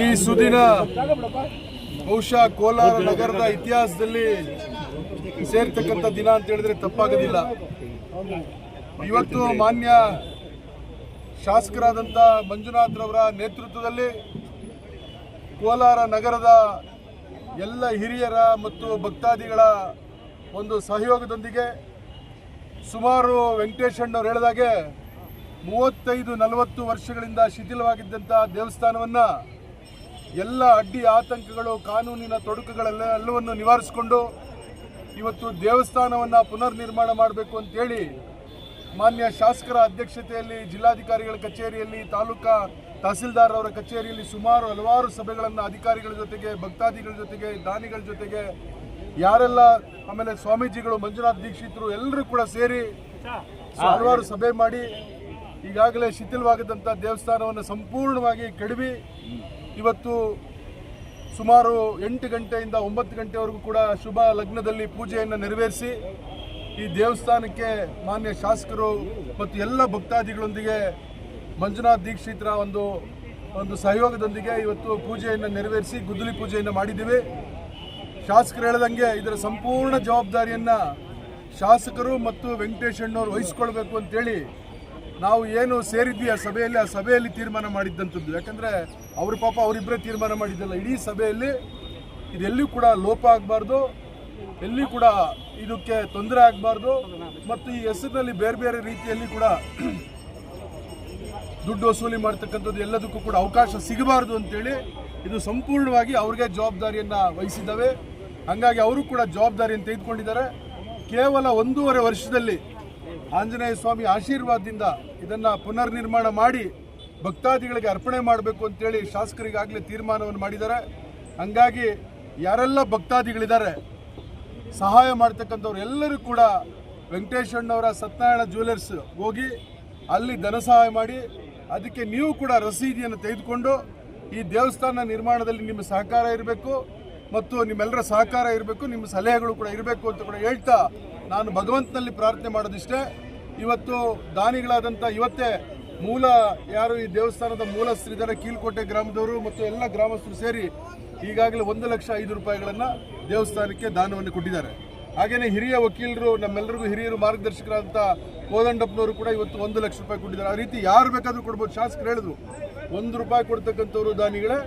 ಈ ಸುದಿನ ಬಹುಶಃ ಕೋಲಾರ ನಗರದ ಇತಿಹಾಸದಲ್ಲಿ ಸೇರ್ತಕ್ಕಂಥ ದಿನ ಅಂತ ಹೇಳಿದ್ರೆ ತಪ್ಪಾಗೋದಿಲ್ಲ. ಇವತ್ತು ಮಾನ್ಯ ಶಾಸಕರಾದಂಥ ಮಂಜುನಾಥ್ ರವರ ನೇತೃತ್ವದಲ್ಲಿ ಕೋಲಾರ ನಗರದ ಎಲ್ಲ ಹಿರಿಯರ ಮತ್ತು ಭಕ್ತಾದಿಗಳ ಒಂದು ಸಹಯೋಗದೊಂದಿಗೆ ಸುಮಾರು ವೆಂಕಟೇಶಣ್ಣವ್ರು ಹೇಳಿದಾಗೆ 35-40 ವರ್ಷಗಳಿಂದ ಶಿಥಿಲವಾಗಿದ್ದಂಥ ದೇವಸ್ಥಾನವನ್ನು ಎಲ್ಲ ಅಡ್ಡಿ ಆತಂಕಗಳು, ಕಾನೂನಿನ ತೊಡಕುಗಳೆಲ್ಲವನ್ನು ನಿವಾರಿಸಿಕೊಂಡು ಇವತ್ತು ದೇವಸ್ಥಾನವನ್ನು ಪುನರ್ ನಿರ್ಮಾಣ ಮಾಡಬೇಕು ಅಂತೇಳಿ ಮಾನ್ಯ ಶಾಸಕರ ಅಧ್ಯಕ್ಷತೆಯಲ್ಲಿ ಜಿಲ್ಲಾಧಿಕಾರಿಗಳ ಕಚೇರಿಯಲ್ಲಿ, ತಾಲೂಕಾ ತಹಸೀಲ್ದಾರ್ ಅವರ ಕಚೇರಿಯಲ್ಲಿ ಸುಮಾರು ಹಲವಾರು ಸಭೆಗಳನ್ನು ಅಧಿಕಾರಿಗಳ ಜೊತೆಗೆ, ಭಕ್ತಾದಿಗಳ ಜೊತೆಗೆ, ದಾನಿಗಳ ಜೊತೆಗೆ, ಯಾರೆಲ್ಲ ಆಮೇಲೆ ಸ್ವಾಮೀಜಿಗಳು, ಮಂಜುನಾಥ್ ದೀಕ್ಷಿತರು ಎಲ್ಲರೂ ಕೂಡ ಸೇರಿ ಹಲವಾರು ಸಭೆ ಮಾಡಿ ಈಗಾಗಲೇ ಶಿಥಿಲವಾಗಿದ್ದಂಥ ದೇವಸ್ಥಾನವನ್ನು ಸಂಪೂರ್ಣವಾಗಿ ಕೆಡವಿ ಇವತ್ತು ಸುಮಾರು 8 ಗಂಟೆಯಿಂದ 9 ಗಂಟೆವರೆಗೂ ಕೂಡ ಶುಭ ಲಗ್ನದಲ್ಲಿ ಪೂಜೆಯನ್ನು ನೆರವೇರಿಸಿ ಈ ದೇವಸ್ಥಾನಕ್ಕೆ ಮಾನ್ಯ ಶಾಸಕರು ಮತ್ತು ಎಲ್ಲ ಭಕ್ತಾದಿಗಳೊಂದಿಗೆ ಮಂಜುನಾಥ್ ದೀಕ್ಷಿತರ ಒಂದು ಸಹಯೋಗದೊಂದಿಗೆ ಇವತ್ತು ಪೂಜೆಯನ್ನು ನೆರವೇರಿಸಿ ಗುದ್ದಲಿ ಪೂಜೆಯನ್ನು ಮಾಡಿದ್ದೀವಿ. ಶಾಸಕರು ಹೇಳಿದಂಗೆ ಇದರ ಸಂಪೂರ್ಣ ಜವಾಬ್ದಾರಿಯನ್ನು ಶಾಸಕರು ಮತ್ತು ವೆಂಕಟೇಶಣ್ಣವರು ವಹಿಸ್ಕೊಳ್ಬೇಕು ಅಂತೇಳಿ ನಾವು ಏನು ಸೇರಿದ್ವಿ ಆ ಸಭೆಯಲ್ಲಿ ತೀರ್ಮಾನ ಮಾಡಿದ್ದಂಥದ್ದು. ಯಾಕಂದರೆ ಅವ್ರ ಪಾಪ ಅವರಿಬ್ಬರೇ ತೀರ್ಮಾನ ಮಾಡಿದ್ದಲ್ಲ, ಇಡೀ ಸಭೆಯಲ್ಲಿ ಇದೆಲ್ಲೂ ಕೂಡ ಲೋಪ ಆಗಬಾರ್ದು, ಎಲ್ಲಿ ಕೂಡ ಇದಕ್ಕೆ ತೊಂದರೆ ಆಗಬಾರ್ದು ಮತ್ತು ಈ ಹೆಸರಿನಲ್ಲಿ ಬೇರೆ ಬೇರೆ ರೀತಿಯಲ್ಲಿ ಕೂಡ ದುಡ್ಡು ವಸೂಲಿ ಮಾಡ್ತಕ್ಕಂಥದ್ದು ಎಲ್ಲದಕ್ಕೂ ಕೂಡ ಅವಕಾಶ ಸಿಗಬಾರ್ದು ಅಂತೇಳಿ ಇದು ಸಂಪೂರ್ಣವಾಗಿ ಅವ್ರಿಗೆ ಜವಾಬ್ದಾರಿಯನ್ನು ವಹಿಸಿದ್ದಾವೆ. ಹಾಗಾಗಿ ಅವರು ಕೂಡ ಜವಾಬ್ದಾರಿಯನ್ನು ತೆಗೆದುಕೊಂಡಿದ್ದಾರೆ. ಕೇವಲ 1.5 ವರ್ಷದಲ್ಲಿ ಆಂಜನೇಯ ಸ್ವಾಮಿ ಆಶೀರ್ವಾದದಿಂದ ಇದನ್ನು ಪುನರ್ ನಿರ್ಮಾಣ ಮಾಡಿ ಭಕ್ತಾದಿಗಳಿಗೆ ಅರ್ಪಣೆ ಮಾಡಬೇಕು ಅಂತೇಳಿ ಶಾಸಕರಿಗಾಗಲೇ ತೀರ್ಮಾನವನ್ನು ಮಾಡಿದ್ದಾರೆ. ಹಂಗಾಗಿ ಯಾರೆಲ್ಲ ಭಕ್ತಾದಿಗಳಿದ್ದಾರೆ ಸಹಾಯ ಮಾಡ್ತಕ್ಕಂಥವ್ರು ಎಲ್ಲರೂ ಕೂಡ ವೆಂಕಟೇಶಣ್ಣವರ ಸತ್ಯನಾರಾಯಣ ಜ್ಯುವೆಲರ್ಸ್ ಹೋಗಿ ಅಲ್ಲಿ ಧನ ಸಹಾಯ ಮಾಡಿ ಅದಕ್ಕೆ ನೀವು ಕೂಡ ರಸೀದಿಯನ್ನು ತೆಗೆದುಕೊಂಡು ಈ ದೇವಸ್ಥಾನ ನಿರ್ಮಾಣದಲ್ಲಿ ನಿಮ್ಮ ಸಹಕಾರ ಇರಬೇಕು ಮತ್ತು ನಿಮ್ಮೆಲ್ಲರ ಸಹಕಾರ ಇರಬೇಕು, ನಿಮ್ಮ ಸಲಹೆಗಳು ಕೂಡ ಇರಬೇಕು ಅಂತ ಕೂಡ ಹೇಳ್ತಾ ನಾನು ಭಗವಂತನಲ್ಲಿ ಪ್ರಾರ್ಥನೆ ಮಾಡೋದಿಷ್ಟೇ. ಇವತ್ತು ದಾನಿಗಳಾದಂಥ ಇವತ್ತೇ ಯಾರು ಈ ದೇವಸ್ಥಾನದ ಮೂಲಸ್ಥರಿದ್ದಾರೆ, ಕೀಳ್ಕೋಟೆ ಗ್ರಾಮದವರು ಮತ್ತು ಎಲ್ಲ ಗ್ರಾಮಸ್ಥರು ಸೇರಿ ಈಗಾಗಲೇ 1,05,000 ರೂಪಾಯಿಗಳನ್ನು ದೇವಸ್ಥಾನಕ್ಕೆ ದಾನವನ್ನು ಕೊಟ್ಟಿದ್ದಾರೆ. ಹಾಗೆಯೇ ಹಿರಿಯ ವಕೀಲರು, ನಮ್ಮೆಲ್ಲರಿಗೂ ಹಿರಿಯರು ಮಾರ್ಗದರ್ಶಕರಾದಂಥ ಕೋದಂಡಪ್ಪನವರು ಕೂಡ ಇವತ್ತು 1 ಲಕ್ಷ ರೂಪಾಯಿ ಕೊಟ್ಟಿದ್ದಾರೆ. ಆ ರೀತಿ ಯಾರು ಬೇಕಾದರೂ ಕೊಡ್ಬೋದು. ಶಾಸಕರು ಹೇಳಿದ್ರು 1 ರೂಪಾಯಿ ಕೊಡ್ತಕ್ಕಂಥವ್ರು ದಾನಿಗಳೇ,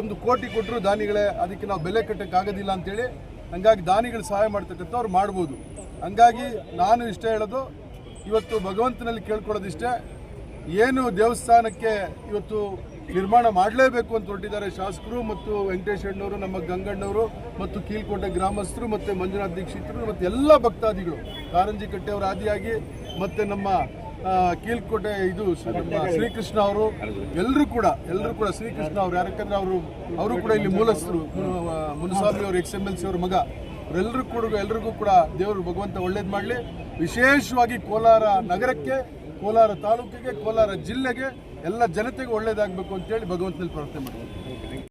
1 ಕೋಟಿ ಕೊಟ್ಟರು ದಾನಿಗಳೇ, ಅದಕ್ಕೆ ನಾವು ಬೆಲೆ ಕಟ್ಟೋಕ್ಕಾಗೋದಿಲ್ಲ ಅಂತೇಳಿ. ಹಂಗಾಗಿ ದಾನಿಗಳು ಸಹಾಯ ಮಾಡ್ತಕ್ಕಂಥವ್ರು ಮಾಡ್ಬೋದು. ಹಂಗಾಗಿ ನಾನು ಇಷ್ಟ ಹೇಳೋದು, ಇವತ್ತು ಭಗವಂತನಲ್ಲಿ ಕೇಳ್ಕೊಳ್ಳೋದಿಷ್ಟೇ, ಏನು ದೇವಸ್ಥಾನಕ್ಕೆ ಇವತ್ತು ನಿರ್ಮಾಣ ಮಾಡಲೇಬೇಕು ಅಂತ ಹೊರಟಿದ್ದಾರೆ ಶಾಸಕರು ಮತ್ತು ವೆಂಕಟೇಶಣ್ಣವರು, ನಮ್ಮ ಗಂಗಣ್ಣವರು ಮತ್ತು ಕೀಳ್ಕೋಟೆ ಗ್ರಾಮಸ್ಥರು ಮತ್ತು ಮಂಜುನಾಥ್ ದೀಕ್ಷಿತರು ಮತ್ತು ಎಲ್ಲ ಭಕ್ತಾದಿಗಳು, ಕಾರಂಜಿ ಕಟ್ಟೆಯವರ ಆದಿಯಾಗಿ ಮತ್ತು ನಮ್ಮ ಕೀಳ್ಕೋಟೆ ನಮ್ಮ ಶ್ರೀಕೃಷ್ಣ ಅವರು ಎಲ್ಲರೂ ಕೂಡ ಶ್ರೀಕೃಷ್ಣ ಅವರು, ಯಾಕಂದರೆ ಅವರು ಕೂಡ ಇಲ್ಲಿ ಮೂಲಸ್ಥರು, ಮುನಿಸ್ವಾಮಿ ಅವರು XMLC ಅವ್ರ ಮಗ, ಎಲ್ಲರಿಗೂ ಕೂಡ ದೇವರು ಭಗವಂತ ಒಳ್ಳೇದು ಮಾಡಲಿ. ವಿಶೇಷವಾಗಿ ಕೋಲಾರ ನಗರಕ್ಕೆ, ಕೋಲಾರ ತಾಲೂಕಿಗೆ, ಕೋಲಾರ ಜಿಲ್ಲೆಗೆ, ಎಲ್ಲ ಜನತೆಗೆ ಒಳ್ಳೇದಾಗಬೇಕು ಅಂತೇಳಿ ಭಗವಂತನಲ್ಲಿ ಪ್ರಾರ್ಥನೆ ಮಾಡ್ತೀನಿ.